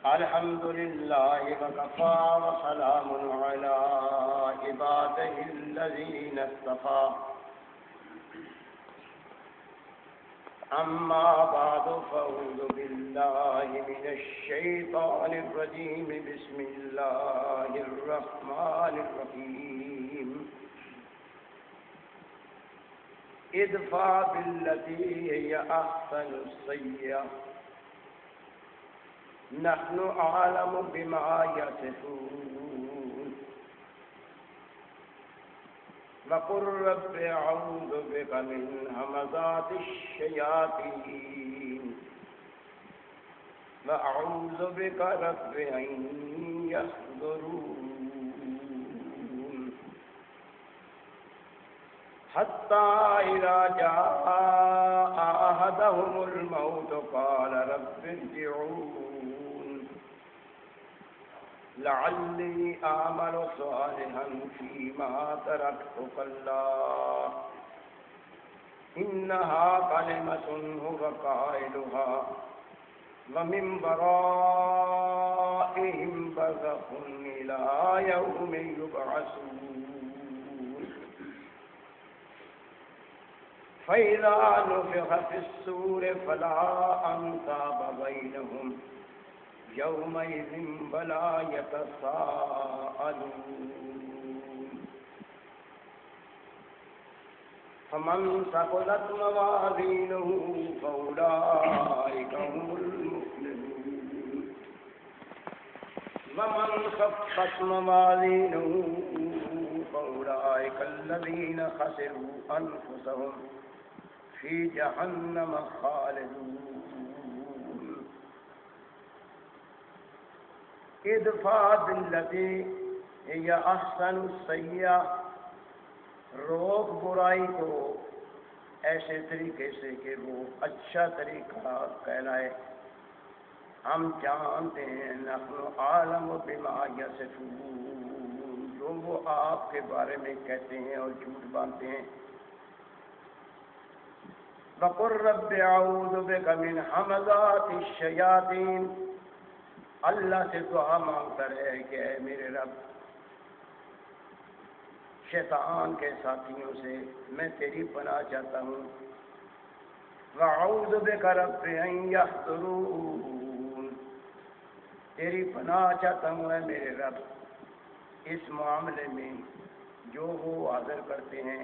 الحمد لله وكفى وسلام على عباده الذين اصطفى أما بعد فأعوذ بالله من الشيطان الرجيم بسم الله الرحمن الرحيم ادفع بالتي هي أحسن السيئة نحن أعلم بما يصفون وقل رب أعوذ بك من همزات الشياطين وأعوذ بك رب أن يحضرون حتى إذا جاء أحدهم الموت قال رب ارجعون لعلي أعمل صالحا فيما تركت كلا إنها كلمة هو قائلها ومن ورائهم برزخ إلى يوم يبعثون فإذا نفخ في الصور فلا أنساب بينهم يومئذ ولا يتساءلون فمن ثقلت موازينه فأولئك هم المفلحون ومن خفت موازينه فأولئك الذين خسروا أنفسهم في جهنم خالدون ادفع بالتي هي احسن السیئہ روک برائی کو ایسے طریقے سے کہ وہ اچھا طریقہ کہلائے. ہم جانتے ہیں نحن عالم بما یصفون جو وہ آپ کے بارے میں کہتے ہیں اور جھوٹ باندھتے ہیں. وقل رب اعوذ بک من همزات الشیاطین اللہ سے دعا مانگتا رہے کہ اے میرے رب شیطان کے ساتھیوں سے میں تیری پناہ چاہتا ہوں. وَأَعُوذُ بِكَ رَبِّ أَن يَحْضُرُونِ تیری پناہ چاہتا ہوں اے میرے رب اس معاملے میں جو وہ حاضر کرتے ہیں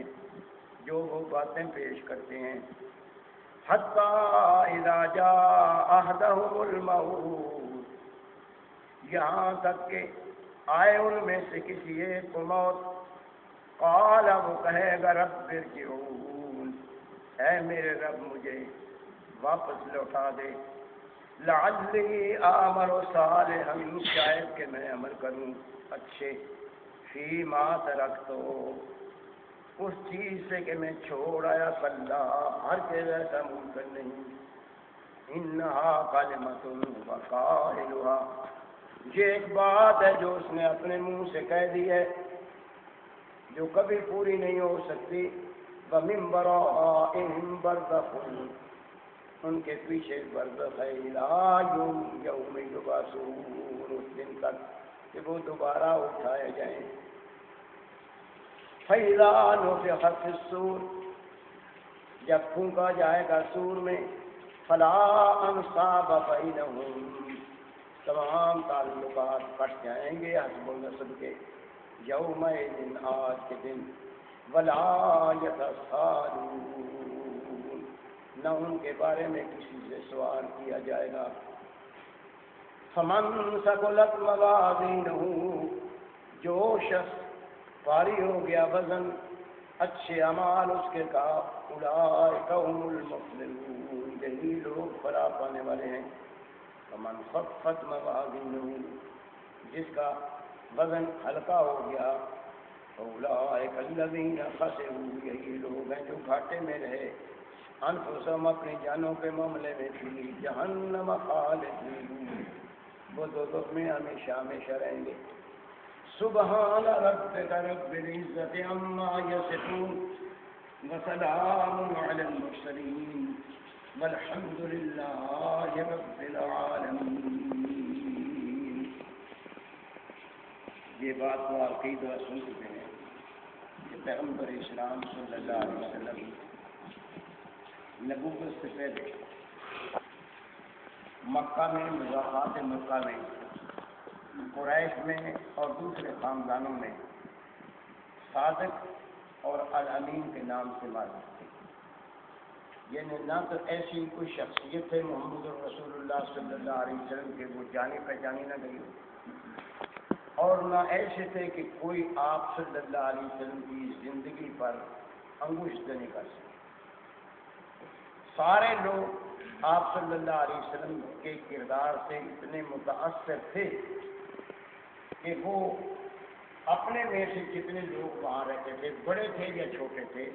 جو وہ باتیں پیش کرتے ہیں. حَتَّى إِذَا جَاءَ أَحَدَهُمُ الْمَوْتُ یہاں تک کہ آئے ان میں سے کسی ایک کو موت قال وہ کہے گا رب ارجعون اے میرے رب مجھے واپس لوٹا دے. لعلی اعمل صالحا شاید کہ میں عمل کروں اچھے فیما ترکت اس چیز سے کہ میں چھوڑ آیا کلا ہرگز ایسا ممکن نہیں. انہا کلمۃ وقائلها یہ ایک بات ہے جو اس نے اپنے منہ سے کہہ دی ہے جو کبھی پوری نہیں ہو سکتی. وَمِن وَرَائِهِمْ بَرْزَخٌ ان کے پیچھے برزخ ہے إِلَىٰ يَوْمِ يُبْعَثُونَ اس دن تک کہ وہ دوبارہ اٹھائے جائیں. فَإِذَا نُفِخَ فِي الصُّورِ جب پھونکا جائے گا سور میں فَلَا أَنْسَابَ بَيْنَهُمْ تمام تعلقات کٹ جائیں گے حسب النسب کے. یومئذ آج کے دن ولا یتساءلون نہ ان کے بارے میں کسی سے سوال کیا جائے گا. فمن ثقلت موازینہ جو شخص بھاری ہو گیا وزن اچھے اعمال اس کے کا اولئک هم المفلحون یہی لوگ فلاح پانے والے ہیں. ومن خفت موازینہ جس کا وزن ہلکا ہو گیا اولئک الذین خسروا یہی لوگ ہیں جو گھاٹے میں رہے. انفسہم اپنی جانوں کے معاملے میں فی جہنم خالدون وہ دوزخ میں ہمیشہ ہمیشہ رہیں گے. سبحان ربک رب العزت عما یصفون وسلام علی المرسلین والحمد للہ رب العالمین۔ یہ بات تو آپ کئی دفعہ سن چکے ہیں کہ پیغمبر اسلام صلی اللہ علیہ وسلم نبوت سے پہلے مکہ میں، مضافات مکہ میں، قریش میں اور دوسرے خاندانوں میں صادق اور الامین کے نام سے معروف تھے۔ یعنی نہ تو ایسی کوئی شخصیت ہے محمد رسول اللہ صلی اللہ علیہ وسلم کے وہ جانی پہچانی نہ گئی، اور نہ ایسے تھے کہ کوئی آپ صلی اللہ علیہ وسلم کی زندگی پر انگشت نہیں کر سکے۔ سارے لوگ آپ صلی اللہ علیہ وسلم کے کردار سے اتنے متاثر تھے کہ وہ اپنے میں سے جتنے لوگ وہاں رہتے تھے، بڑے تھے یا چھوٹے تھے،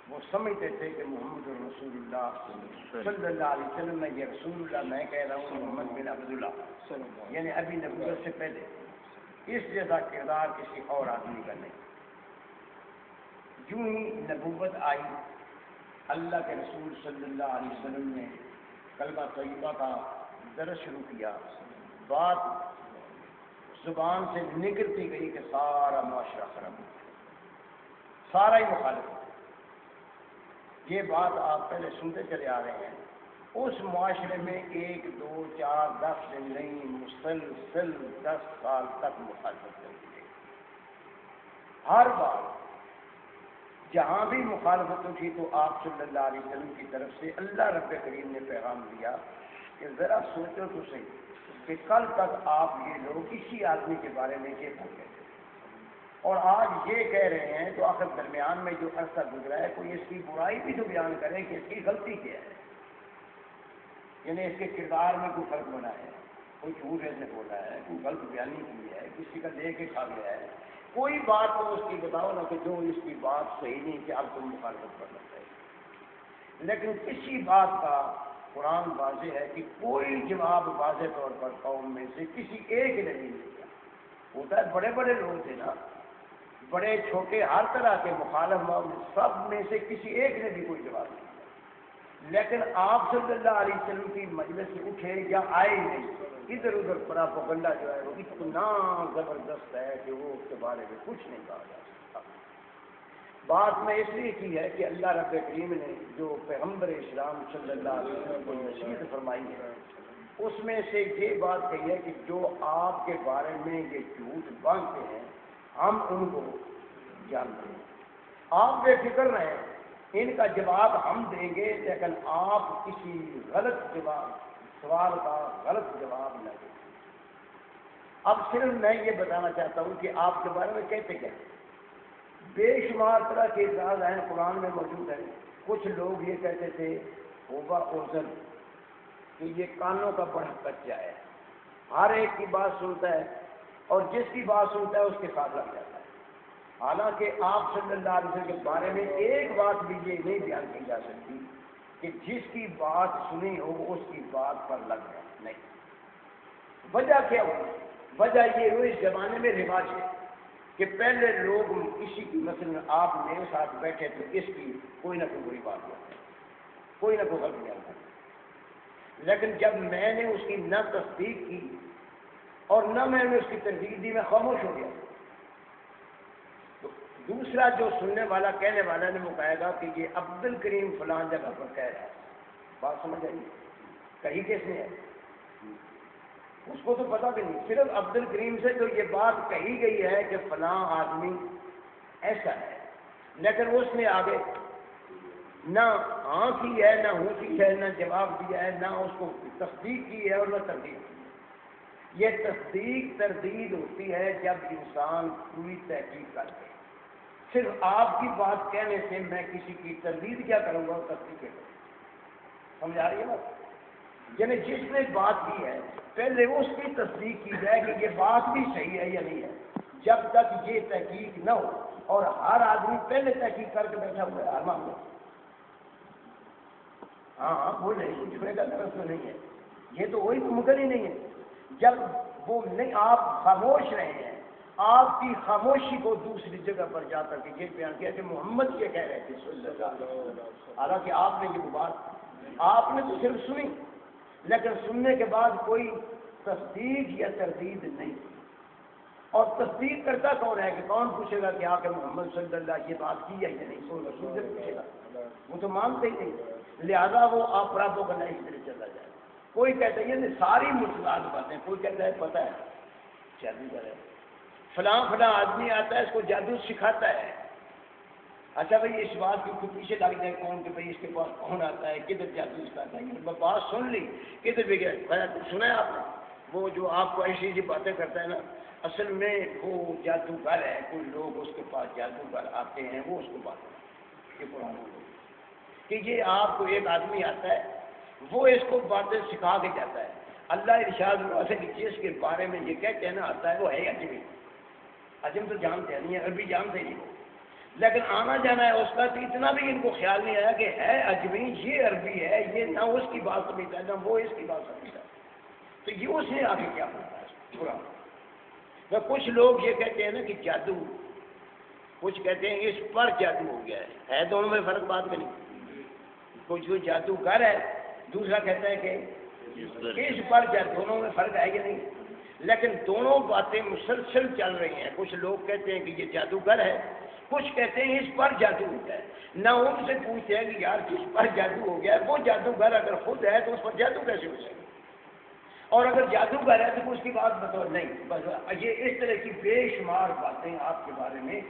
وہ سمجھتے تھے کہ محمد رسول اللہ صلی اللہ علیہ وسلم میں، یہ رسول اللہ میں کہہ رہا ہوں، محمد بن عبداللہ، یعنی ابھی نبوت سے پہلے اس جیسا کردار کسی اور آدمی کا نہیں۔ یوں ہی نبوت آئی، اللہ کے رسول صلی اللہ علیہ وسلم نے کلمہ طیبہ کا درس شروع کیا، بات زبان سے نکلتی گئی کہ سارا معاشرہ خراب ہو گیا، سارا ہی مخالف ہو گیا۔ یہ بات آپ پہلے سنتے چلے آ رہے ہیں۔ اس معاشرے میں 1 2 4 10 دن نہیں، مسلسل 10 سال تک مخالفت چلتی رہی۔ ہر بار جہاں بھی مخالفت اٹھی تو آپ صلی اللہ علیہ وسلم کی طرف سے اللہ رب کریم نے پیغام دیا کہ ذرا سوچو تو صحیح کہ کل تک آپ یہ لوگ اسی آدمی کے بارے میں یہ بول رہے تھے، اور آج یہ کہہ رہے ہیں، تو آخر درمیان میں جو عرصہ گزرا ہے کوئی اس کی برائی بھی تو بیان کرے کہ اس کی غلطی کیا ہے، یعنی اس کے کردار میں کوئی فرق بنا ہے، کوئی جھوٹ ایسے بولا ہے، کوئی غلط بیانی کی ہے، کسی کا دے کے کھا گیا ہے، کوئی بات تو اس کی بتاؤ نا کہ جو اس کی بات صحیح نہیں کہ اب تم مخالفت کرنا چاہیے۔ لیکن کسی بات کا قرآن واضح ہے کہ کوئی جواب واضح طور پر قوم میں سے کسی ایک نے نہیں دیا۔ ہوتا ہے بڑے بڑے لوگ تھے نا، بڑے چھوٹے ہر طرح کے مخالف، سب میں سے کسی ایک نے بھی کوئی جواب نہیں دیا۔ لیکن آپ صلی اللہ علیہ وسلم کی مجلس سے اٹھے یا آئے نہیں، ادھر ادھر پراپیگنڈا جو ہے وہ اتنا زبردست ہے کہ وہ اس کے بارے میں کچھ نہیں کہا جا سکتا۔ بات میں اس لیے کی ہے کہ اللہ رب کریم نے جو پیغمبر اسلام صلی اللہ علیہ وسلم کو نصیحت فرمائی ہے، اس میں سے یہ بات کہی ہے کہ جو آپ کے بارے میں یہ جھوٹ باندھتے ہیں ہم ان کو جانتے ہیں، آپ بے فکر رہیں، ان کا جواب ہم دیں گے، لیکن آپ کسی غلط سوال کا غلط جواب نہ دیں۔ اب صرف میں یہ بتانا چاہتا ہوں کہ آپ کے بارے میں کہتے کیا ہیں۔ بے شمار طرح کے اعتراض ہیں، قرآن میں موجود ہیں۔ کچھ لوگ یہ کہتے تھے ہوگا اوزن کہ یہ کانوں کا بڑا بچہ ہے، ہر ایک کی بات سنتا ہے اور جس کی بات سنتا ہے اس کے ساتھ لگ جاتا ہے۔ حالانکہ آپ صلی اللہ علیہ وسلم کے بارے میں ایک بات بھی یہ نہیں بیان کی جا سکتی کہ جس کی بات سنی ہو اس کی بات پر لگ جائے، نہیں۔ وجہ کیا ہوئی؟ وجہ یہ ہوئی، اس زمانے میں رواج ہے کہ پہلے لوگ کسی کی، مثلا آپ میرے ساتھ بیٹھے تو اس کی کوئی نہ کوئی بری بات ہوتی ہے، کوئی نہ کوئی غلط بیان کرتا ہے، لیکن جب میں نے اس کی نہ تصدیق کی اور نہ میں نے اس کی تردید دی، میں خاموش ہو گیا، تو دوسرا جو سننے والا کہنے والا نے وہ کہے گا کہ یہ عبد الکریم فلان جگہ پر کہہ رہا ہے۔ بات سمجھ آئی؟ کہیں کس نے ہے، اس کو تو پتہ بھی نہیں، صرف عبد الکریم سے تو یہ بات کہی گئی ہے کہ فلاں آدمی ایسا ہے، لیکن اس نے آگے نہ ہاں کی ہے، نہ ہوں کی ہے، نہ جواب دیا ہے، نہ اس کو تصدیق کی ہے اور نہ تردید کی ہے۔ یہ تصدیق تردید ہوتی ہے جب انسان پوری تحقیق کرتے ہیں۔ صرف آپ کی بات کہنے سے میں کسی کی تردید کیا کروں گا اور تصدیق کیا کروں گا؟ سمجھ آ رہی ہے بات؟ یعنی جس نے بات کی ہے پہلے اس کی تصدیق کی جائے کہ یہ بات بھی صحیح ہے یا نہیں ہے۔ جب تک یہ تحقیق نہ ہو، اور ہر آدمی پہلے تحقیق کر کے بیٹھا ہوا ہے ہر معاملے، ہاں بولے پوچھنے کا درست تو نہیں ہے، یہ تو وہی تو ممکن ہی نہیں ہے۔ جب وہ نہیں، آپ خاموش رہے ہیں، آپ کی خاموشی کو دوسری جگہ پر جا کر کے یہ بیان کیا کہ محمد یہ کہہ رہے تھے صلی اللہ علیہ وسلم، حالانکہ آپ نے یہ بات آپ نے تو صرف سنی، لیکن سننے کے بعد کوئی تصدیق یا تردید نہیں کی۔ اور تصدیق کرتا کون ہے کہ کون پوچھے گا کہ آ کے محمد صلی اللہ علیہ وسلم یہ بات کی ہے یا نہیں؟ کوئی رسول سے پوچھے گا؟ وہ تو مانتے ہی نہیں، لہذا وہ افراد و گناہ اس طرح چلا جائے۔ کوئی کہتا ہے یہ ساری مشکلات باتیں، کوئی کہتا ہے پتہ ہے جادوگر ہے، فلاں فلاں آدمی آتا ہے اس کو جادو سکھاتا ہے۔ اچھا بھائی اس بات کی خود پیچھے لگ جائے کون کہ بھائی اس کے پاس کون آتا ہے، کدھر جادو سکھاتا ہے؟ یہ بات سن لی، کدھر بھی گیا سنا ہے آپ نے؟ وہ جو آپ کو ایسی ایسی باتیں کرتا ہے نا، اصل میں وہ جادوگر ہے، کوئی لوگ اس کے پاس جادوگر آتے ہیں، وہ اس کو بات یہ قرآن کہ یہ آپ کو ایک آدمی آتا ہے وہ اس کو باتیں سکھا کے جاتا ہے۔ اللہ ارشاد ہوا ہے کہ جس کے بارے میں یہ کہہ کہنا آتا ہے وہ ہے اجمی۔ عجم تو جانتے ہیں نہیں، عربی جانتے نہیں، لیکن آنا جانا ہے اس کا، تو اتنا بھی ان کو خیال نہیں آیا کہ ہے اجمی، یہ عربی ہے، یہ نہ اس کی بات سمجھتا ہے نہ وہ اس کی بات سمجھتا ہے، تو یہ اس نے آگے کیا بنتا ہے برا۔ تو کچھ لوگ یہ کہتے ہیں نا کہ جادو، کچھ کہتے ہیں اس پر جادو ہو گیا ہے دونوں میں فرق بات میں نہیں۔ کوئی جو جادوگر ہے، دوسرا کہتا ہے کہ اس پر جادو، دونوں میں فرق ہے کہ نہیں؟ لیکن دونوں باتیں مسلسل چل رہی ہیں۔ کچھ لوگ کہتے ہیں کہ یہ جادوگر ہے، کچھ کہتے ہیں اس پر جادو ہوتا ہے۔ نہ ان سے پوچھتے ہیں کہ یار جس پر جادو ہو گیا ہے وہ جادوگر اگر خود ہے تو اس پر جادو کیسے ہو سکے؟ اور اگر جادوگر ہے تو اس کی بات بتاؤ نہیں۔ بس یہ اس طرح کی بے شمار باتیں آپ کے بارے میں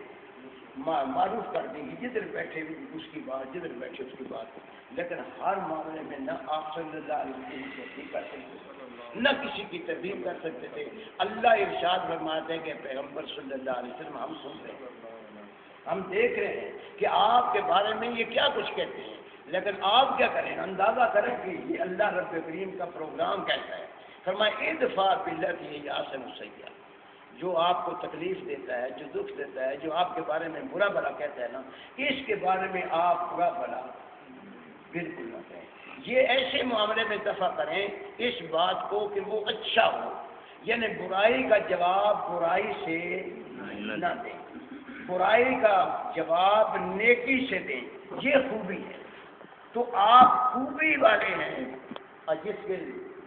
معروف کر دیں گی، جدھر بیٹھے اس کی بات، جدھر بیٹھے اس کی بات، لیکن ہر معاملے میں نہ آپ صلی اللہ علیہ وسلم کی تصدیق کر سکتے تھے نہ کسی کی تردید کر سکتے تھے۔ اللہ ارشاد فرماتے ہیں کہ پیغمبر صلی اللہ علیہ وسلم ہم سن رہے ہیں، ہم دیکھ رہے ہیں کہ آپ کے بارے میں یہ کیا کچھ کہتے ہیں، لیکن آپ کیا کریں، اندازہ کریں کہ یہ اللہ رب کریم کا پروگرام کیسا ہے۔ فرمایا ادفع باللتی ہی احسن السیئۃ، جو آپ کو تکلیف دیتا ہے، جو دکھ دیتا ہے، جو آپ کے بارے میں برا بھلا کہتا ہے نا، اس کے بارے میں آپ برا بھلا بالکل نہ کہیں۔ یہ ایسے معاملے میں دفع کریں اس بات کو کہ وہ اچھا ہو، یعنی برائی کا جواب برائی سے نہ دیں، برائی کا جواب نیکی سے دیں، یہ خوبی ہے۔ تو آپ خوبی والے ہیں، اور جس کے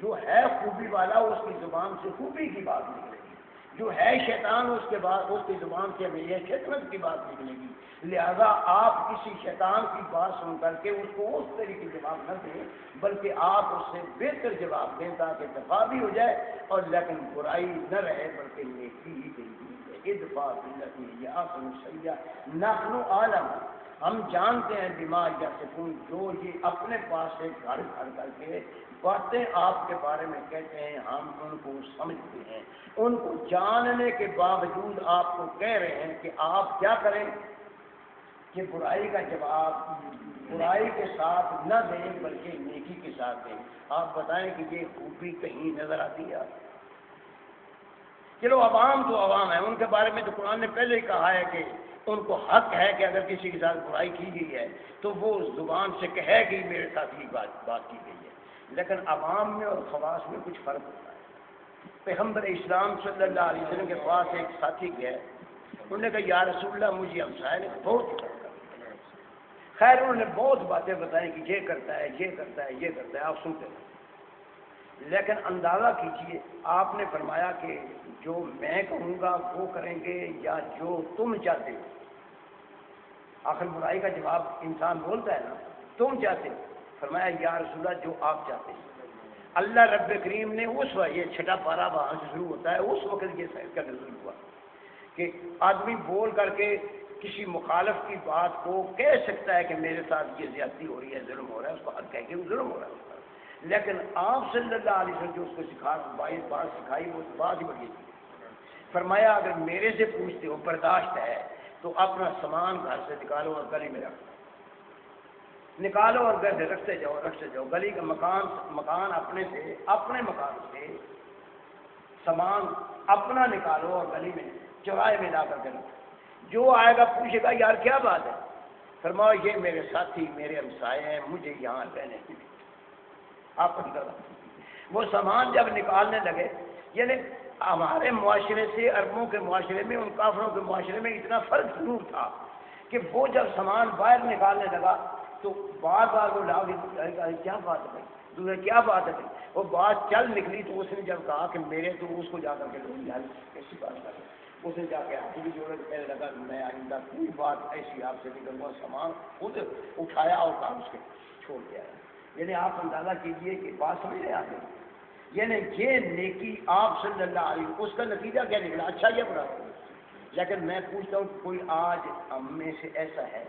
جو ہے خوبی والا اس کی زبان سے خوبی کی بات نکلے گی، جو ہے شیطان اس کے بعد اس کی زبان سے ہمیشہ شیطنت کی بات نکلے گی۔ لہذا آپ کسی شیطان کی بات سن کر کے اس کو اس طریقے کی جواب نہ دیں، بلکہ آپ اس سے بہتر جواب دیں تاکہ دفاع بھی ہو جائے اور لیکن برائی نہ رہے بلکہ نیکی ہی دل ادفع باللتی ہی احسن السیئۃ نحن اعلم، ہم جانتے ہیں بما یصفون، جو یہ اپنے پاس سے گھر گھر کر کے باتیں آپ کے بارے میں کہتے ہیں ہم ان کو سمجھتے ہیں، ان کو جاننے کے باوجود آپ کو کہہ رہے ہیں کہ آپ کیا کریں کہ برائی کا جواب برائی کے ساتھ نہ دیں بلکہ نیکی کے ساتھ دیں۔ آپ بتائیں کہ یہ خوبی کہیں نظر آتی ہے؟ چلو عوام تو عوام ہے، ان کے بارے میں تو قرآن نے پہلے ہی کہا ہے کہ ان کو حق ہے کہ اگر کسی کے ساتھ برائی کی گئی ہے تو وہ زبان سے کہے کہ میرے ساتھ یہ بات کی گئی ہے، لیکن عوام میں اور خواص میں کچھ فرق ہوتا ہے۔ پیغمبر اسلام صلی اللہ علیہ وسلم کے پاس ایک ساتھی گئے، انہوں نے کہا یا رسول اللہ مجھے ہمسائے نے بہت کرتا ہے، خیر انہوں نے بہت باتیں بتائیں کہ یہ کرتا ہے یہ کرتا ہے یہ کرتا ہے، آپ سنتے ہیں، لیکن اندازہ کیجئے آپ نے فرمایا کہ جو میں کہوں گا وہ کریں گے یا جو تم چاہتے ہو؟ آخر برائی کا جواب انسان بولتا ہے نا، تم چاہتے ہو؟ فرمایا یا رسول اللہ جو آپ چاہتے ہیں۔ اللہ رب کریم نے اس وقت، یہ چھٹا پارا وہاں سے شروع ہوتا ہے، اس وقت یہ سائد کا نزول ہوا کہ آدمی بول کر کے کسی مخالف کی بات کو کہہ سکتا ہے کہ میرے ساتھ یہ زیادتی ہو رہی ہے، ظلم ہو رہا ہے، اس کو حق کہہ کے وہ ظلم ہو رہا ہے اس پر، لیکن آپ صلی اللہ علیہ وسلم جو اس کو سکھا 22 بات سکھائی وہ بات ہی بڑی تھی۔ فرمایا اگر میرے سے پوچھتے ہو برداشت ہے تو اپنا سامان گھر سے نکالو اور گلی میں رکھو، نکالو اور گھر سے رکھتے جاؤ، گلی کا مکان اپنے مکان سے سامان اپنا نکالو اور گلی میں چوراہے میں لا کر کے رکھو، جو آئے گا پوچھے گا یار کیا بات ہے، فرماؤ یہ میرے ساتھی میرے ہمسائے ہیں، مجھے یہاں رہنے کے لیے آپ کو نکالا۔ وہ سامان جب نکالنے لگے، یعنی ہمارے معاشرے سے عربوں کے معاشرے میں ان کافروں کے معاشرے میں اتنا فرق ضرور تھا کہ وہ جب سامان باہر نکالنے لگا تو بار بار وہ لاؤ کیا بات ہے بھائی دوسرے کیا بات ہے بھائی، وہ بات چل نکلی تو اس نے جب کہا کہ میرے تو اس کو جا کر کے لوگ یار ایسی بات کر اس نے جا کے ہاتھ بھی جوڑے کہنے لگا میں آئندہ کوئی بات ایسی آپ سے نہیں کروں گا، سامان خود اٹھایا اور کام اس کے چھوڑ دیا ہے۔ یعنی آپ اندازہ کیجئے کہ بات سمجھ رہے آپ یعنی یہ نیکی آپ صلی اللہ علیہ وسلم اس کا نتیجہ کیا نکلا، اچھا یا برا؟ لیکن میں پوچھتا ہوں کوئی آج ہم میں سے ایسا ہے؟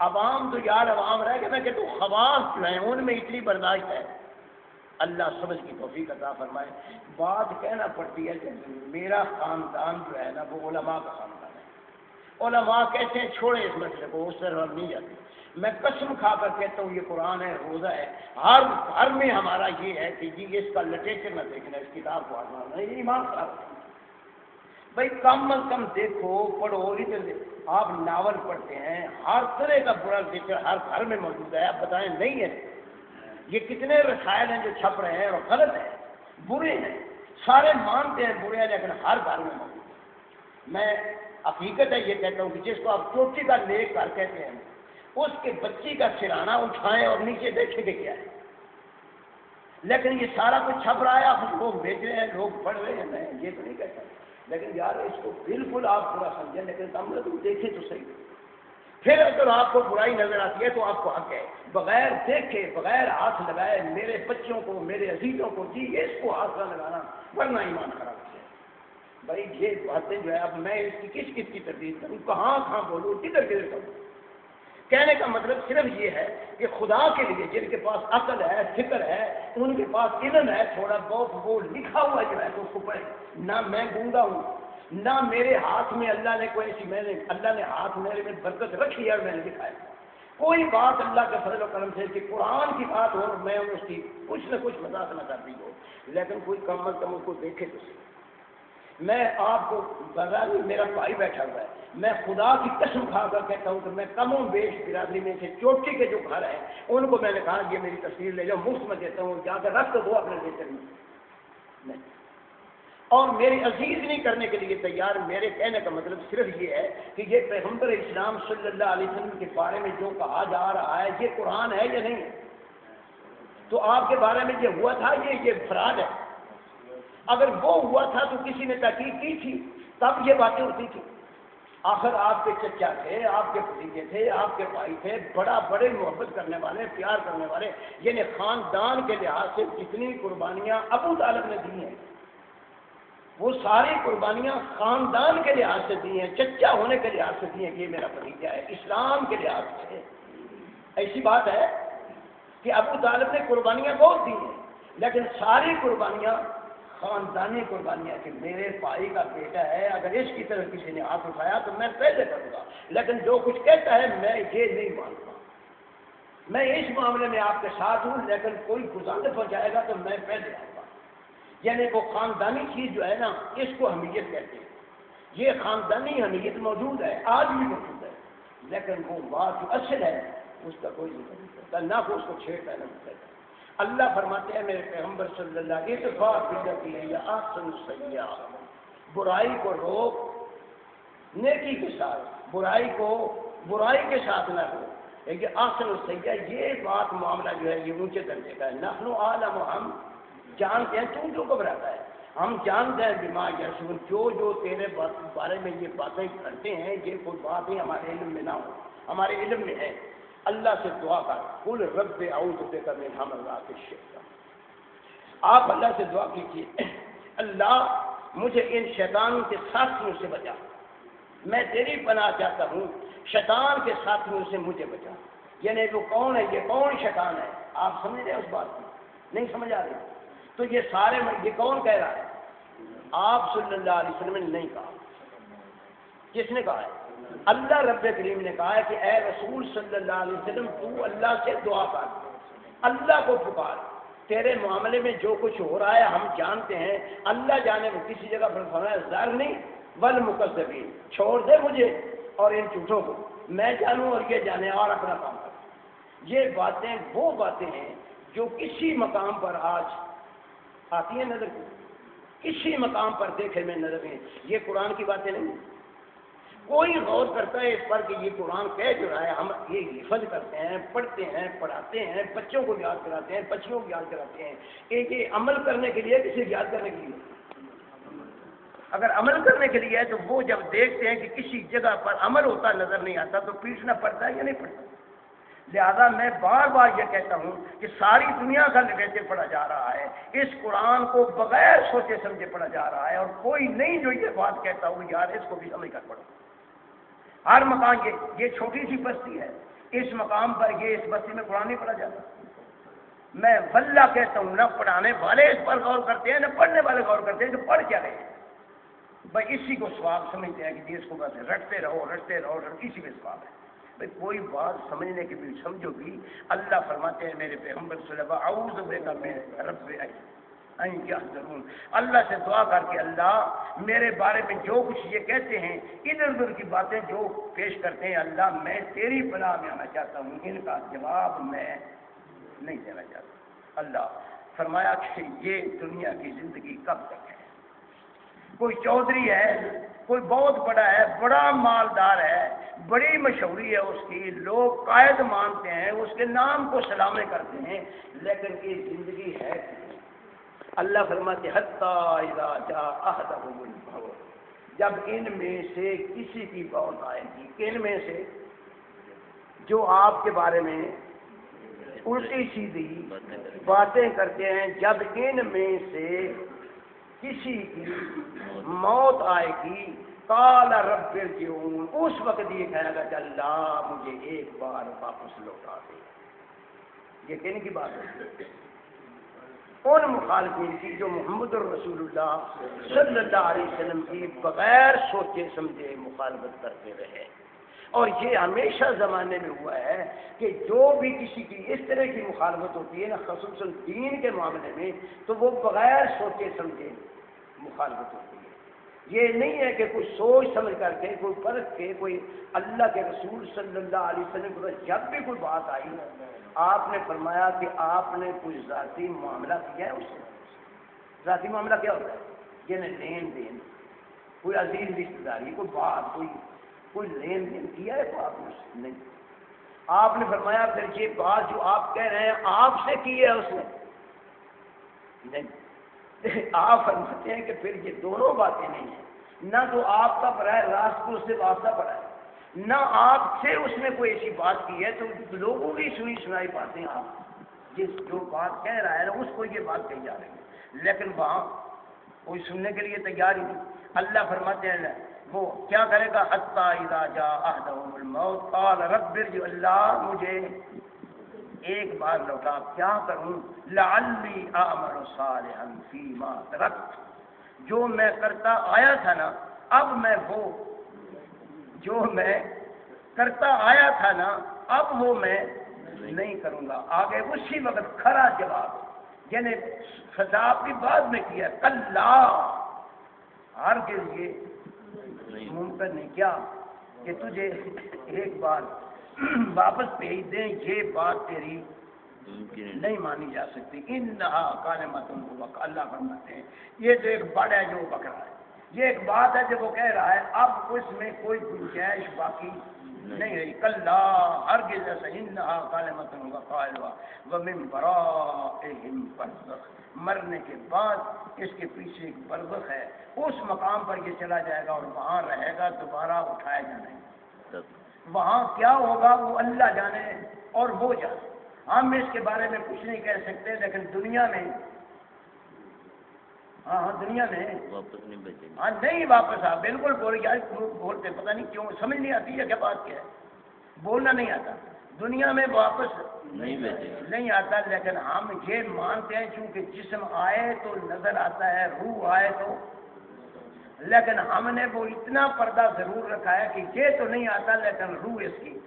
عوام تو یار عوام رہ گئے، میں کہتا ہوں خواص جو ہیں ان میں اتنی برداشت ہے، اللہ سمجھ کی توفیق عطا فرمائے۔ بات کہنا پڑتی ہے کہ میرا خاندان جو ہے نا وہ علماء کا خاندان ہے، علماء کہتے ہیں چھوڑے اس مسئلے کو، اس طرح ہم نہیں جاتے۔ میں قسم کھا کر کہتا ہوں یہ قرآن ہے، روزہ ہے، ہر گھر میں ہمارا یہ ہے کہ جی اس کا لٹریچر نہ دیکھنا، اس کتاب کو آزمانا، یہ ایمان خراب ہے۔ بھائی کم از کم دیکھو پڑھو، آپ ناول پڑھتے ہیں، ہر طرح کا برا ذکر ہر گھر میں موجود ہے، آپ بتائیں نہیں ہے؟ یہ کتنے رسائل ہیں جو چھپ رہے ہیں اور غلط ہیں، برے ہیں، سارے مانتے ہیں برے ہیں لیکن ہر گھر میں موجود ہے۔ میں حقیقت ہے یہ کہتا ہوں کہ جس کو آپ چوٹی کا نیک گھر کہتے ہیں اس کے بچی کا سرانہ اٹھائیں اور نیچے دیکھیں کہ کیا ہے، لیکن یہ سارا کچھ چھپ رہا ہے، آپ لوگ بیچ رہے ہیں، لوگ پڑھ رہے ہیں، میں یہ تو نہیں کہتا لیکن یار اس کو بالکل آپ برا سمجھیں، لیکن کم سے کم دیکھیں تو صحیح۔ پھر اگر آپ کو برائی نظر آتی ہے تو آپ کو حق ہے بغیر دیکھے بغیر ہاتھ لگائے میرے بچوں کو میرے عزیزوں کو جی اس کو ہاتھ نہ لگانا ورنہ ایمان خراب ہو جائے۔ بھائی یہ باتیں جو ہے اب میں اس کی کس کس کی تردید کروں، کہاں کہاں بولوں، کدھر کدھر کروں؟ کہنے کا مطلب صرف یہ ہے کہ خدا کے لیے جن کے پاس عقل ہے فکر ہے ان کے پاس علم ہے تھوڑا بہت وہ لکھا ہوا جو ہے تو اس کو پڑھیں۔ نہ میں گونگا ہوں نہ میرے ہاتھ میں اللہ نے کوئی ایسی اللہ نے ہاتھ میرے میں برکت رکھی ہے اور میں نے دکھایا کوئی بات اللہ کے فضل و کرم سے کہ قرآن کی بات ہو میں اس کی کچھ نہ کچھ مذاق نہ کرتی ہو، لیکن کوئی کم از کم اس کو دیکھے تو صحیح۔ میں آپ کو بتا دوں میرا بھائی بیٹھا ہوا ہے، میں خدا کی قسم کھا کر کہتا ہوں کہ میں کم و بیش برادری میں سے چوٹی کے جو گھر ہیں ان کو میں نے کہا یہ میری تصویر لے جاؤ مفت میں دیتا ہوں، جا کر رکھ دو اپنے دیتے میں اور میری عزیز نہیں کرنے کے لیے تیار۔ میرے کہنے کا مطلب صرف یہ ہے کہ یہ پیغمبر اسلام صلی اللہ علیہ وسلم کے بارے میں جو کہا جا رہا ہے یہ قرآن ہے یا نہیں ہے؟ تو آپ کے بارے میں یہ ہوا تھا یہ فراد ہے؟ اگر وہ ہوا تھا تو کسی نے تحقیق کی تھی تب یہ باتیں ہوتی تھی؟ آخر آپ کے چچا تھے، آپ کے بھتیجے تھے، آپ کے بھائی تھے، بڑے محبت کرنے والے پیار کرنے والے، یعنی خاندان کے لحاظ سے جتنی قربانیاں ابو طالب نے دی ہیں وہ ساری قربانیاں خاندان کے لحاظ سے دی ہیں، چچا ہونے کے لحاظ سے دی ہیں کہ یہ میرا بھتیجا ہے، اسلام کے لحاظ سے ایسی بات ہے کہ ابو طالب نے قربانیاں بہت دی ہیں لیکن ساری قربانیاں خاندانی قربانیاں کہ میرے بھائی کا بیٹا ہے اگر اس کی طرف کسی نے ہاتھ اٹھایا تو میں پہلے کروں گا، لیکن جو کچھ کہتا ہے میں یہ نہیں مانتا، میں اس معاملے میں آپ کے ساتھ ہوں لیکن کوئی گزارش ہو جائے گا تو میں پہلے آؤں گا۔ یعنی وہ خاندانی چیز جو ہے نا اس کو حمیت کہتے ہیں، یہ خاندانی حمیت موجود ہے آج بھی موجود ہے لیکن وہ بات جو اصل ہے اس کا کوئی ذکر نہیں کرتا، نہ کو اس کو چھیڑتا ہے نہ کرتا۔ اللہ فرماتے ہیں میرے پیغمبر صلی اللہ علیہ وسلم برائی کو روک نیکی کے ساتھ، برائی کو برائی کے ساتھ نہ روک، یہ احسن السیئہ یہ بات معاملہ جو ہے یہ اونچے درجے کا ہے۔ نحن عالم ہم جانتے ہیں تو جو گھبراتا ہے، ہم جانتے ہیں بما یشعرون جو تیرے بارے میں یہ باتیں کرتے ہیں یہ کوئی باتیں ہمارے علم میں نہ ہو، ہمارے علم میں ہے۔ اللہ سے دعا کر قل رب اعوذ بک من همزات الشیطان، آپ اللہ سے دعا کیجیے اللہ مجھے ان شیطانوں کے ساتھیوں سے بچا، میں تیری پناہ چاہتا ہوں شیطان کے ساتھیوں سے مجھے بچا۔ یعنی وہ کون ہے، یہ کون شیطان ہے؟ آپ سمجھ رہے ہیں اس بات کو؟ نہیں سمجھ آ رہی؟ تو یہ سارے یہ کون کہہ رہا ہے؟ آپ صلی اللہ علیہ وسلم نے نہیں کہا، کس نے کہا ہے؟ اللہ رب کریم نے کہا ہے کہ اے رسول صلی اللہ علیہ وسلم تو اللہ سے دعا کر، اللہ کو پکار، تیرے معاملے میں جو کچھ ہو رہا ہے ہم جانتے ہیں، اللہ جانے میں کسی جگہ پر فرمایا ذرنی والمکذبین، چھوڑ دے مجھے اور ان جھوٹوں کو، میں جانوں اور یہ جانے اور اپنا کام کر۔ یہ باتیں وہ باتیں ہیں جو کسی مقام پر آج آتی ہیں نظر کو، کسی مقام پر دیکھے میں نظر ہیں، یہ قرآن کی باتیں نہیں۔ کوئی غور کرتا ہے اس پر کہ یہ قرآن کہہ جو رہا ہے، ہم یہ حفظ کرتے ہیں، پڑھتے ہیں، پڑھاتے ہیں، بچوں کو یاد کراتے ہیں، بچیوں کو یاد کراتے ہیں، یہ عمل کرنے کے لیے، کسی یاد کرنے کے لیے؟ اگر عمل کرنے کے لیے ہے تو وہ جب دیکھتے ہیں کہ کسی جگہ پر عمل ہوتا نظر نہیں آتا تو پیٹنا پڑتا ہے یا نہیں پڑتا؟ لہذا میں بار بار یہ کہتا ہوں کہ ساری دنیا کا لٹریچر پڑھا جا رہا ہے، اس قرآن کو بغیر سوچے سمجھے پڑھا جا رہا ہے، اور کوئی نہیں جو یہ بات کہتا ہوں یار اس کو بھی سمجھ کر پڑھو۔ ہر مکان یہ چھوٹی سی بستی ہے، اس مقام پر اس بستی میں قرآن نہیں پڑھا جاتا۔ میں واللہ کہتا ہوں، نہ پڑھانے والے اس پر غور کرتے ہیں، نہ پڑھنے والے غور کرتے ہیں کہ پڑھ کیا رہے ہیں۔ بھائی اسی کو ثواب سمجھتے ہیں کہ اس کو بس رٹتے رہو اسی میں ثواب ہے۔ بھائی کوئی بات سمجھنے کے بھی سمجھو بھی، اللہ فرماتے ہیں میرے پیغمبر صلی اللہ علیہ وسلم، اعوذ بک من رب ان یحضرون، اللہ سے دعا کر کے اللہ میرے بارے میں جو کچھ یہ کہتے ہیں، ادھر ادھر کی باتیں جو پیش کرتے ہیں، اللہ میں تیری پناہ میں آنا چاہتا ہوں، ان کا جواب میں نہیں دینا چاہتا۔ اللہ فرمایا کہ یہ دنیا کی زندگی کب تک ہے؟ کوئی چودھری ہے، کوئی بہت بڑا ہے، بڑا مالدار ہے، بڑی مشہوری ہے اس کی، لوگ قائد مانتے ہیں، اس کے نام کو سلامیں کرتے ہیں، لیکن یہ زندگی ہے۔ اللہ فرماتے حتیٰ اذا جاء احدهم الموت، جب ان میں سے کسی کی موت آئے گی، ان میں سے جو آپ کے بارے میں الٹی سیدھی باتیں کرتے ہیں، جب ان میں سے کسی کی موت آئے گی، قال رب ارجعون، اس وقت یہ کہے گا کہ اللہ مجھے ایک بار واپس لوٹا دے۔ یہ کن کی بات ہے؟ ان مخالفین کی جو محمد الرسول اللہ صلی اللہ علیہ وسلم کی بغیر سوچے سمجھے مخالفت کرتے رہے۔ اور یہ ہمیشہ زمانے میں ہوا ہے کہ جو بھی کسی کی اس طرح کی مخالفت ہوتی ہے نا، خصوصاً دین کے معاملے میں، تو وہ بغیر سوچے سمجھے مخالفت ہوتی ہے۔ یہ نہیں ہے کہ کوئی سوچ سمجھ کر کے، کوئی پرکھ کے، کوئی اللہ کے رسول صلی اللہ علیہ وسلم کو جب بھی کوئی بات آئی، آپ نے فرمایا کہ آپ نے کوئی ذاتی معاملہ کیا ہے اس سے۔ ذاتی معاملہ کیا ہوتا ہے؟ یعنی لین دین، کوئی عزیز رشتہ داری، کوئی بات، کوئی لین دین کیا ہے تو آپ نے اس سے نہیں۔ آپ نے فرمایا پھر یہ بات جو آپ کہہ رہے ہیں آپ سے کی ہے اس نے نہیں۔ آپ فرماتے ہیں کہ پھر یہ دونوں باتیں نہیں ہیں، نہ تو آپ کا براہ راست کو اس سے واسطہ پڑا ہے، نہ آپ سے اس نے کوئی ایسی بات کی ہے، تو لوگوں کی سنی سنائی باتیں آپ جس جو بات کہہ رہا ہے نا اس کو یہ بات کہی جا رہی ہے، لیکن وہاں کوئی سننے کے لیے تیار ہی نہیں۔ اللہ فرماتے ہیں وہ کیا کرے گا؟ حتیٰ اذا جاء احدهم الموت قال رب ارجع، اللہ مجھے ایک بار لوٹا، کیا کروں؟ لعلی اعمل صالحا فیما ترکت، جو میں کرتا آیا تھا نا، اب میں وہ جو میں کرتا آیا تھا نا، اب وہ میں نہیں کروں گا۔ آگے اسی وقت کھرا جواب، یعنی خطاب کی بعد میں کیا، کلا، ہرگز یہ ممکن نہیں کیا کہ تجھے ایک بار واپس بھیج دیں، یہ بات تیری نہیں مانی جا سکتی۔ انہا کلمۃ هو، اللہ فرماتے ہیں یہ جو ایک بڑا ہے جو بکرا ہے، یہ ایک بات ہے جو وہ کہہ رہا ہے، اب اس میں کوئی گنجائش باقی نہیں رہی۔ کلا ہرگز ایسا، انہا کلمۃ هو قائلها ومن ورائہم برزخ، مرنے کے بعد اس کے پیچھے ایک برزخ ہے، اس مقام پر یہ چلا جائے گا اور وہاں رہے گا، دوبارہ اٹھایا جانا ہے۔ وہاں کیا ہوگا وہ اللہ جانے اور وہ جانے، ہم اس کے بارے میں کچھ نہیں کہہ سکتے، لیکن دنیا میں دنیا میں واپس نہیں بچے، نہیں واپس بالکل بولتے، پتہ نہیں کیوں سمجھ نہیں آتی ہے کیا بات کیا ہے، بولنا نہیں آتا، دنیا میں واپس نہیں آتا، لیکن ہم یہ مانتے ہیں چونکہ جسم آئے تو نظر آتا ہے، روح آئے تو، لیکن ہم نے وہ اتنا پردہ ضرور رکھا ہے کہ یہ تو نہیں آتا، لیکن روح اس کی،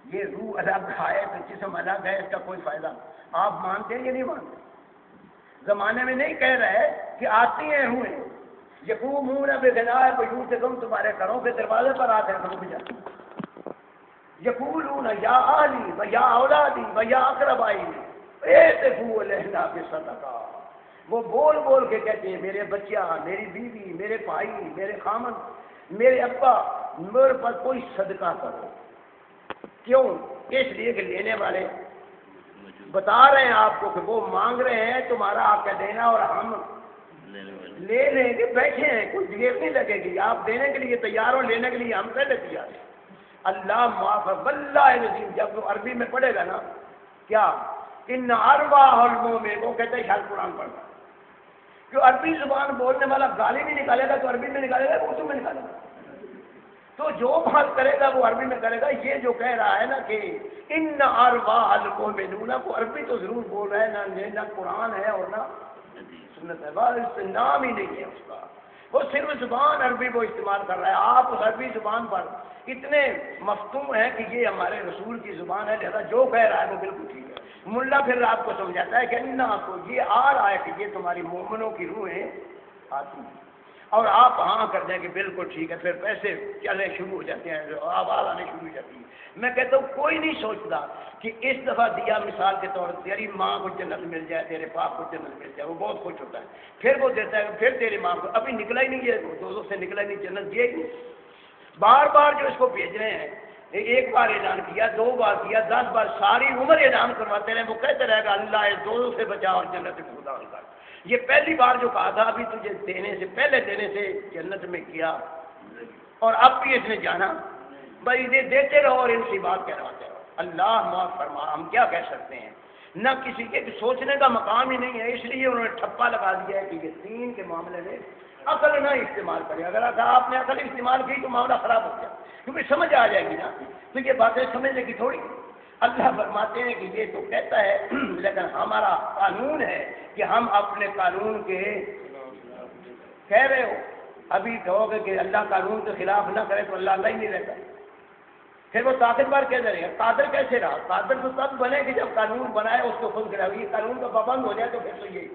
یہ روح الگ آئے تو جسم الگ ہے، اس کا کوئی فائدہ آپ مانتے ہیں یا نہیں مانتے؟ زمانے میں نہیں کہہ رہے کہ آتی ہیں روحیں، یقومون بغناء بیوتکم، تمہارے گھروں کے دروازے پر آتے ہیں، رک جاتے ہیں، یقولون یا آلی و یا اولادی و یا اقربائی ائتفوا لنا بصدقہ، وہ بول بول کے کہتے ہیں میرے بچہ، میری بیوی، میرے بھائی، میرے خامن، میرے ابا میرے پر کوئی صدقہ کرو. کیوں؟ اس لیے کہ لینے والے بتا رہے ہیں آپ کو کہ وہ مانگ رہے ہیں تمہارا آپ کا دینا اور ہم لے لیں گے، بیٹھے ہیں، کوئی دیر نہیں لگے گی. آپ دینے کے لیے تیار ہو، لینے کے لیے ہم پہلے تیار ہیں. اللہ معاف واللہ العظیم جب وہ عربی میں پڑھے گا نا کیا ان ارواح المؤمن وہ کہتے ہیں شاید قرآن پڑھنا. جو عربی زبان بولنے والا گالی نہیں نکالے گا تو عربی میں نکالے گا اردو میں نکالے گا. تو جو بات کرے گا وہ عربی میں کرے گا. یہ جو کہہ رہا ہے نا کہ ان ارواح المؤمنون وہ عربی تو ضرور بول رہا ہے، نہ قرآن ہے اور نہ سنت ہے، اس نام ہی نہیں ہے اس کا. وہ صرف زبان عربی وہ استعمال کر رہا ہے. آپ اس عربی زبان پر اتنے مفتون ہیں کہ یہ ہمارے رسول کی زبان ہے، لہذا جو کہہ رہا ہے وہ بالکل ٹھیک ہے. ملا پھر آپ کو سمجھاتا ہے کہ اللہ کو یہ آ رہا ہے کہ یہ تمہاری مومنوں کی روحیں آتی ہیں اور آپ ہاں کر دیں کہ بالکل ٹھیک ہے. پھر پیسے چلنے شروع ہو جاتے ہیں، آواز آنے شروع ہو جاتی ہے. میں کہتا ہوں کوئی نہیں سوچتا کہ اس دفعہ دیا مثال کے طور پر تیری ماں کو جنت مل جائے، تیرے باپ کو جنت مل جائے، وہ بہت خوش ہوتا ہے. پھر وہ دیتا ہے، پھر تیری ماں کو ابھی نکلا ہی نہیں ہے، دو سے نکلا ہی نہیں، جنت یہ نہیں. بار بار جو اس کو بھیج رہے ہیں، ایک بار اعلان کیا، 2 بار کیا، 10 بار، ساری عمر اعلان کرواتے رہے. وہ کہتے رہے گا اللہ اس دو سے بچا اور جنت خدا کر. یہ پہلی بار جو کہا تھا ابھی تجھے دینے سے پہلے دینے سے جنت میں کیا، اور اب بھی اس نے جانا بھائی یہ دیتے رہو اور ان سے بات کہلواتے رہو. اللہ معاف فرما. ہم کیا کہہ سکتے ہیں؟ نہ کسی کے سوچنے کا مقام ہی نہیں ہے. اس لیے انہوں نے ٹھپا لگا دیا ہے کہ یہ دین کے معاملے میں عقل نہ استعمال کرے. اگر آپ نے عقل استعمال کی تو معاملہ خراب ہو گیا، کیونکہ سمجھ آ جائے گی نا. تو یہ باتیں سمجھنے کی تھوڑی. اللہ فرماتے ہیں کہ یہ تو کہتا ہے لیکن ہمارا قانون ہے کہ ہم اپنے قانون کے کہہ رہے ہو. ابھی کہو گے کہ اللہ قانون کے خلاف نہ کرے تو اللہ ہی نہیں رہتا. پھر وہ طاقتور کیسے رہے گا؟ قادر کیسے رہا؟ قادر تو تب بنے کہ جب قانون بنائے اس کو خود کرا. یہ قانون کا پابند ہو جائے تو پھر تو یہ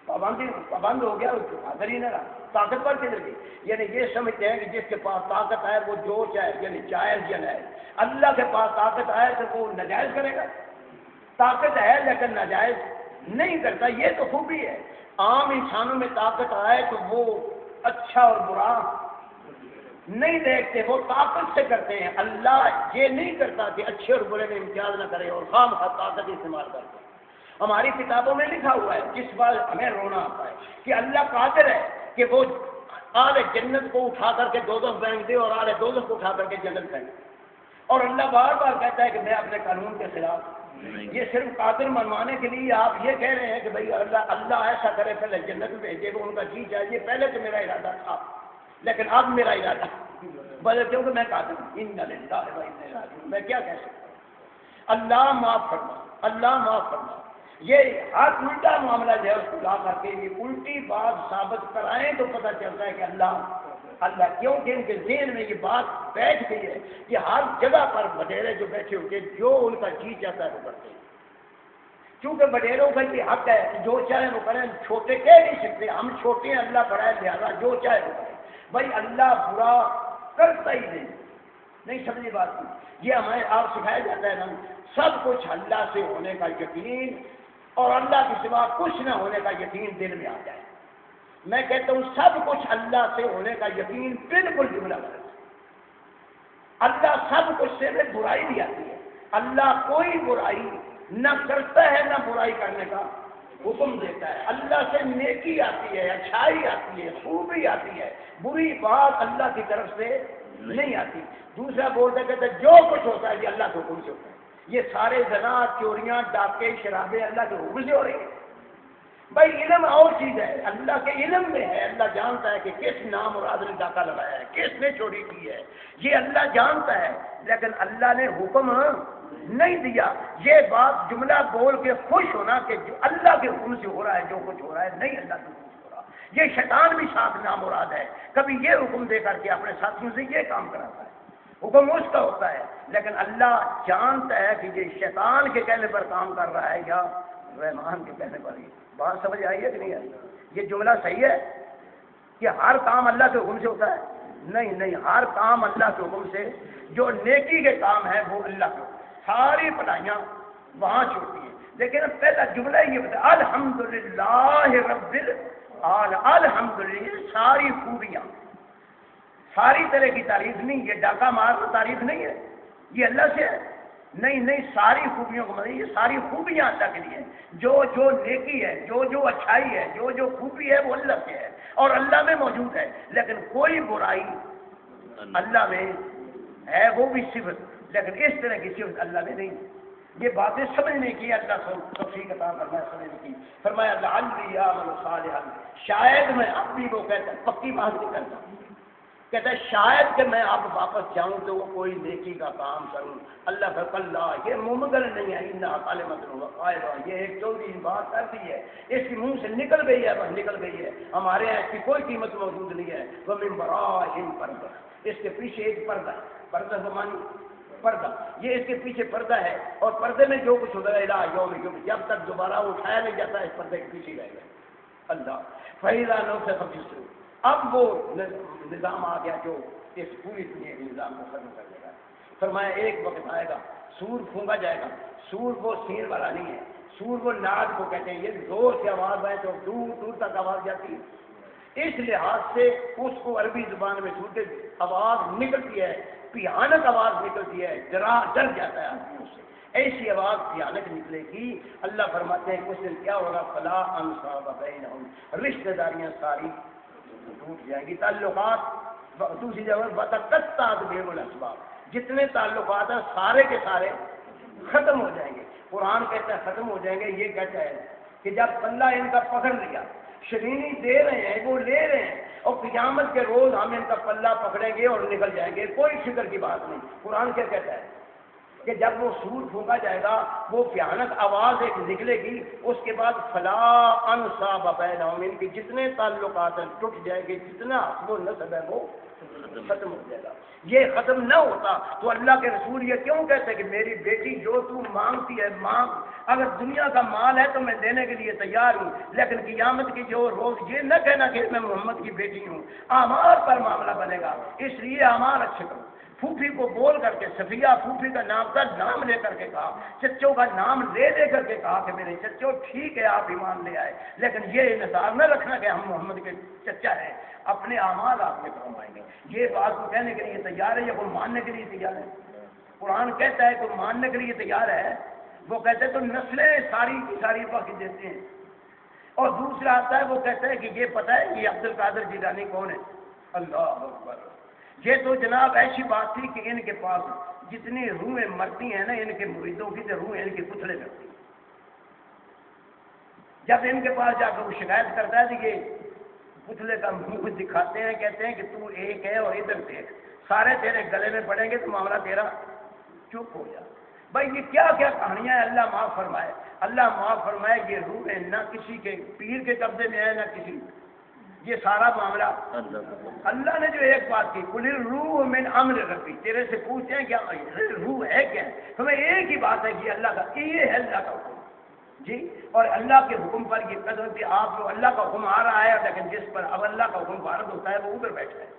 پابند ہو گیا، قادر ہی نہ رہا. طاقتور کدھر گئی؟ یعنی یہ سمجھتے ہیں کہ جس کے پاس طاقت آئے وہ جو چاہے، یعنی جائز یا ناجائز. اللہ کے پاس طاقت آئے تو وہ ناجائز کرے گا؟ طاقت ہے لیکن ناجائز نہیں کرتا. یہ تو خوبی ہے. عام انسانوں میں طاقت آئے تو وہ اچھا اور برا نہیں دیکھتے، وہ طاقت سے کرتے ہیں. اللہ یہ نہیں کرتا کہ اچھے اور برے میں امتیاز نہ کرے اور خام خواہ طاقت استعمال کرتے. ہماری کتابوں میں لکھا ہوا ہے، جس بات ہمیں رونا آتا ہے کہ اللہ قادر ہے کہ وہ آل جنت کو اٹھا کر کے دوزخ پھینک دے اور آل دوزخ کو اٹھا کر کے جنت پھینک دے. اور اللہ بار بار کہتا ہے کہ میں اپنے قانون کے خلاف. یہ صرف قادر منوانے کے لیے آپ یہ کہہ رہے ہیں کہ بھائی اللہ ایسا کرے پہلے جنت بھیجے گا، ان کا جی چاہیے. پہلے تو میرا ارادہ تھا لیکن اب میرا ارادہ بدل کیونکہ میں قادر ہوں. میں کیا کہہ سکتا ہوں؟ اللہ معاف فرما، اللہ معاف فرما. یہ ہر الٹا معاملہ جو ہے اس کو لا کر کے یہ الٹی بات ثابت کرائیں تو پتہ چلتا ہے کہ اللہ کیونکہ ان کے ذہن میں یہ بات بیٹھ گئی ہے کہ ہر جگہ پر وڈیرے جو بیٹھے ہوتے ہیں جو ان کا جی چاہتا ہے وہ کرتے ہیں. کیونکہ وڈیروں کا یہ حق ہے کہ جو چاہے وہ کریں. چھوٹے کہہ نہیں سکتے ہم چھوٹے ہیں، اللہ بڑا ہے لہٰذا جو چاہے وہ کریں. بھائی اللہ برا کرتا ہی نہیں سمجھے بات کی. یہ ہمیں آپ سکھایا جاتا ہے نا سب کچھ اللہ سے ہونے کا یقین اور اللہ کے سوا کچھ نہ ہونے کا یقین دل میں آ جائے. میں کہتا ہوں سب کچھ اللہ سے ہونے کا یقین بالکل جملہ غلط ہے. اللہ سب کچھ سے میں برائی بھی آتی ہے. اللہ کوئی برائی نہ کرتا ہے نہ برائی کرنے کا حکم دیتا ہے. اللہ سے نیکی آتی ہے، اچھائی آتی ہے، خوبی آتی ہے. بری بات اللہ کی طرف سے نہیں آتی. دوسرا بولتے کہتے جو کچھ ہوتا ہے یہ اللہ کے حکم سے ہوتا ہے. یہ سارے زنا، چوریاں، ڈاکے، شرابیں اللہ کے حکم سے ہو رہی ہیں. بھائی علم اور چیز ہے، اللہ کے علم میں ہے. اللہ جانتا ہے کہ کس نام مراد نے ڈاکہ لگایا ہے، کس نے چوری کی ہے، یہ اللہ جانتا ہے. لیکن اللہ نے حکم نہیں دیا. یہ بات جملہ بول کے خوش ہونا کہ جو اللہ کے حکم سے ہو رہا ہے جو کچھ ہو رہا ہے، نہیں اللہ کے حکم سے ہو رہا. یہ شیطان بھی ساتھ نام مراد ہے. کبھی یہ حکم دے کر کے اپنے ساتھیوں سے یہ کام کراتا ہے، حکم اس کا ہوتا ہے. لیکن اللہ جانتا ہے کہ یہ شیطان کے کہنے پر کام کر رہا ہے یا رحمان کے کہنے پر. ہی بات سمجھ آئی ہے کہ نہیں آئی؟ یہ جملہ صحیح ہے کہ ہر کام اللہ کے حکم سے ہوتا ہے؟ نہیں، ہر کام اللہ کے حکم سے. جو نیکی کے کام ہے وہ اللہ کے، ساری پڑھائیاں وہاں چھوٹی ہیں. لیکن پہلا جملہ یہ بتا الحمدللہ رب العالمین. الحمدللہ ساری خوبیاں، ساری طرح کی تعریف نہیں، یہ ڈاکہ مارنا تعریف نہیں ہے، یہ اللہ سے ہے، نہیں ساری خوبیوں کو مطلب یہ ساری خوبیاں اللہ کے لیے ہیں، جو نیکی ہے، جو اچھائی ہے، جو خوبی ہے وہ اللہ سے ہے اور اللہ میں موجود ہے، لیکن کوئی برائی اللہ میں ہے، وہ بھی صفت، لیکن اس طرح کی صفت اللہ میں نہیں۔ یہ باتیں سمجھنے کی اللہ کو توفیق عطا فرمائے، سمجھنے کی فرمایا لعلی اعمل صالحا، شاید میں اب بھی، وہ کہتا ہے پکی بات نہیں کرتا، کہتا ہے شاید کہ میں اب واپس جاؤں تو وہ کوئی نیکی کا کام کروں، اللہ کا اللہ یہ ممکن نہیں ہے، انہا کلمۃ وقائلہ، یہ ایک چوری بات کر دی ہے، اس کے منہ سے نکل گئی ہے، بس نکل گئی ہے، ہمارے یہاں اس کی کوئی قیمت موجود نہیں ہے، وَمِن وَرَائِهِمْ پردہ، اس کے پیچھے ایک پردہ ہے، پردہ زمانی پردہ، یہ اس کے پیچھے پردہ ہے، اور پردے میں جو کچھ ہوتا ہے الہ یوم الدین، جب تک دوبارہ اٹھایا نہیں جاتا اس پردے کے پیچھے رہ گئے اللہ فَإِذَا نُفِخَ فِي الصُّورِ، اب وہ نظام آ گیا جو اس پوری دنیا کے نظام کو ختم کر دے گا۔ فرمایا ایک وقت آئے گا سور پھونکا جائے گا، سور وہ سین والا نہیں ہے، سور وہ ناد کو کہتے ہیں، یہ زور سے آواز آئے تو دور دور تک آواز جاتی ہے، اس لحاظ سے اس کو عربی زبان میں سنتے آواز نکلتی ہے، بھیانک آواز نکلتی ہے، ڈر جاتا ہے آدمی اس سے، ایسی آواز بھیانک نکلے گی۔ اللہ فرماتے ہیں اس دن کیا ہوگا، فلا انصاب بینہم، رشتہ داریاں ساری ٹوٹ جائیں گی، تعلقات، دوسری جگہ بتقطعت بہم الاسباب، جتنے تعلقات ہیں سارے کے سارے ختم ہو جائیں گے۔ قرآن کہتا ہے ختم ہو جائیں گے، یہ کہتا ہے کہ جب اللہ ان کا پکڑ لیا، شرینی دے رہے ہیں، وہ لے رہے ہیں، اور قیامت کے روز ہم ان کا پلہ پکڑیں گے اور نکل جائیں گے، کوئی فکر کی بات نہیں۔ قرآن کیا کہتا ہے کہ جب وہ سور پھونکا جائے گا، وہ بھیانک آواز ایک نکلے گی، اس کے بعد فلا انصاب بینہم، ان کے جتنے تعلقات ہیں ٹوٹ جائیں گے، جتنا وہ نسب ہے وہ ختم ہو جائے گا۔ یہ ختم نہ ہوتا تو اللہ کے رسول یہ کیوں کہتے ہیں کہ میری بیٹی جو تو مانگتی ہے مانگ، اگر دنیا کا مال ہے تو میں دینے کے لیے تیار ہوں، لیکن قیامت کی جو روز یہ نہ کہنا کہ میں محمد کی بیٹی ہوں، اعمال پر معاملہ بنے گا، اس لیے اعمال اچھے کرو۔ پھوپھی کو بول کر کے، صفیہ پھوپھی کا نام لے کر کے کہا، چچوں کا نام لے کر کے کہا کہ میرے چچو ٹھیک ہے آپ ایمان لے آئے، لیکن یہ انتظار نہ رکھنا کہ ہم محمد کے چچا ہیں، اپنے اعمال آپ کے کروائیں گے۔ یہ بات کو کہنے کے لیے تیار ہے یا کوئی ماننے کے لیے تیار ہے؟ قرآن کہتا ہے کوئی ماننے کے لیے تیار ہے، وہ کہتے ہیں تو نسلیں ساری کی ساری باقی دیتے ہیں، اور دوسرا آتا ہے وہ کہتا ہے کہ یہ پتہ ہے کہ عبد القادر جیلانی کون ہے؟ اللہ اکبر، یہ تو جناب ایسی بات تھی کہ ان کے پاس جتنی روحیں مرتی ہیں نا ان کے مریدوں کی، تو روحیں ان کے پتلے کرتی ہیں۔ جب ان کے پاس جا کر وہ شکایت کرتا ہے کہ یہ پتلے کا منہ دکھاتے ہیں، کہتے ہیں کہ تو ایک ہے اور ادھر دیکھ، سارے تیرے گلے میں پڑیں گے تو معاملہ تیرا چپ ہو جا۔ بھائی یہ کیا کیا کہانیاں ہیں، اللہ معاف فرمائے، اللہ معاف فرمائے۔ یہ روحیں نہ کسی کے پیر کے قبضے میں ہے نہ کسی، یہ سارا معاملہ اللہ نے جو ایک بات کی، قل الروح من امر ربی، تیرے سے پوچھتے ہیں کیا روح ہے کیا ہے، ہمیں ایک ہی بات ہے کہ اللہ کا، یہ ہے اللہ کا حکم جی، اور اللہ کے حکم پر یہ قدر کہ آپ کو اللہ کا حکم آ رہا ہے، لیکن جس پر اب اللہ کا حکم وارد ہوتا ہے وہ ادھر بیٹھا ہے،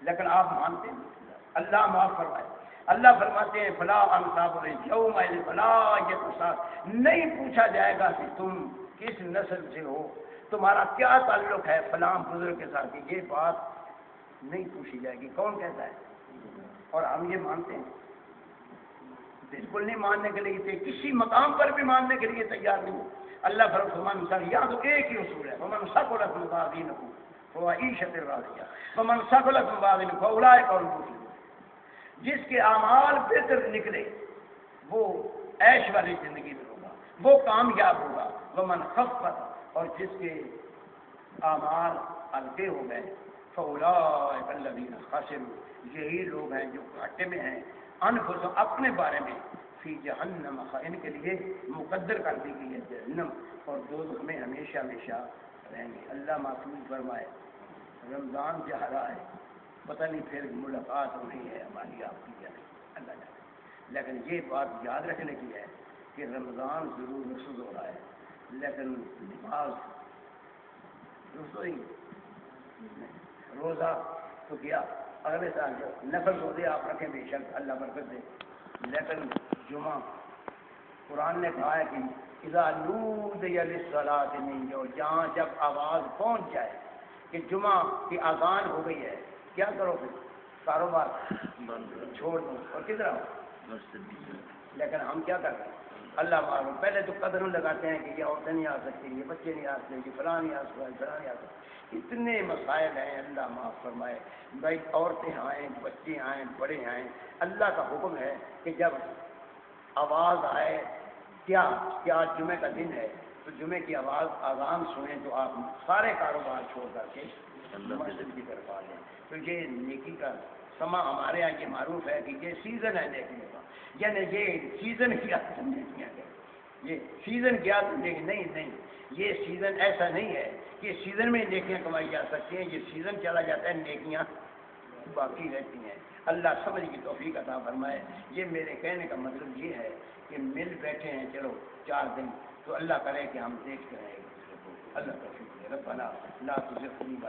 لیکن آپ مانتے ہیں۔ اللہ معاف فرمائے، اللہ فرماتے ہیں فلا انصاب یومئذ فلا یتساءلون، نہیں پوچھا جائے گا کہ تم کس نسل سے ہو، تمہارا کیا تعلق ہے فلاں بزرگ کے ساتھ، یہ بات نہیں پوچھی جائے گی۔ کون کہتا ہے؟ اور ہم یہ مانتے ہیں، بالکل نہیں ماننے کے لیے، کسی مقام پر بھی ماننے کے لیے تیار نہیں۔ اللہ فرمان یا تو ایک ہی اصول ہے، ومن ثقلت موازینہ فعیشۃ راضیہ ومن ثقلت موازینہ فاولئک هم المفلحون، جس کے اعمال بہتر نکلے وہ عیش والی زندگی میں ہوگا، وہ کامیاب ہوگا، ومن خفت، اور جس کے اعمال ہلکے ہو گئے فاولئک الذین خسروا، یہی لوگ ہیں جو گھاٹے میں ہیں، انفسهم، اپنے بارے میں، فی جہنم، ان کے لیے مقدر کر دی گئی ہے جہنم، اور دوزخ میں ہمیشہ ہمیشہ رہیں گے۔ اللہ محفوظ فرمائے۔ رمضان جا رہا ہے، پتہ نہیں پھر ملاقات ہونی ہے ہماری آپ کی یا نہیں، اللہ جانے، لیکن یہ بات یاد رکھنے کی ہے کہ رمضان ضرور محسوس ہو رہا ہے، لیکن نماز روزہ تو کیا اگلے سال جو نفل روزے آپ رکھیں بے شک اللہ برکت دے، لیکن جمعہ قرآن نے کہا ہے کہ اذا نودی للصلاۃ من یوم، جہاں جب آواز پہنچ جائے کہ جمعہ کی اذان ہو گئی ہے، کیا کرو پھر؟ کاروبار چھوڑ دو اور کدھر آؤ؟ لیکن ہم کیا کر رہے ہیں؟ اللہ معلوم، پہلے تو قدروں لگاتے ہیں کہ یہ عورتیں نہیں آ سکتی، یہ بچے نہیں آ سکتے، یہ فلاں نہیں آ سکتا، فلاں نہیں آ سکتا، اتنے مسائل ہیں، اللہ معاف فرمائے بھائی، عورتیں آئیں، بچے آئیں، بڑے آئیں، اللہ کا حکم ہے کہ جب آواز آئے، کیا جمعہ کا دن ہے تو جمعے کی آواز اذان سنیں تو آپ سارے کاروبار چھوڑ کر کے مسجد کی طرف آ جائیں۔ تو یہ نیکی کا سما ہمارے یہاں یہ معروف ہے کہ یہ سیزن ہے نیکیوں کا، یعنی یہ سیزن کیا نیکیاں ہے، یہ سیزن کیا نہیں، یہ سیزن ایسا نہیں ہے کہ سیزن میں نیکیاں کمائی جا سکتی ہیں، یہ سیزن چلا جاتا ہے نیکیاں باقی رہتی ہیں۔ اللہ سمجھ کی توفیق عطا فرمائے۔ یہ میرے کہنے کا مطلب یہ ہے کہ مل بیٹھے ہیں چلو 4 دن، تو اللہ کرے کہ ہم دیکھتے رہیں ایک دوسرے کو۔ اللہ کا شکر ہے، ربنا لا تزغ قلوبنا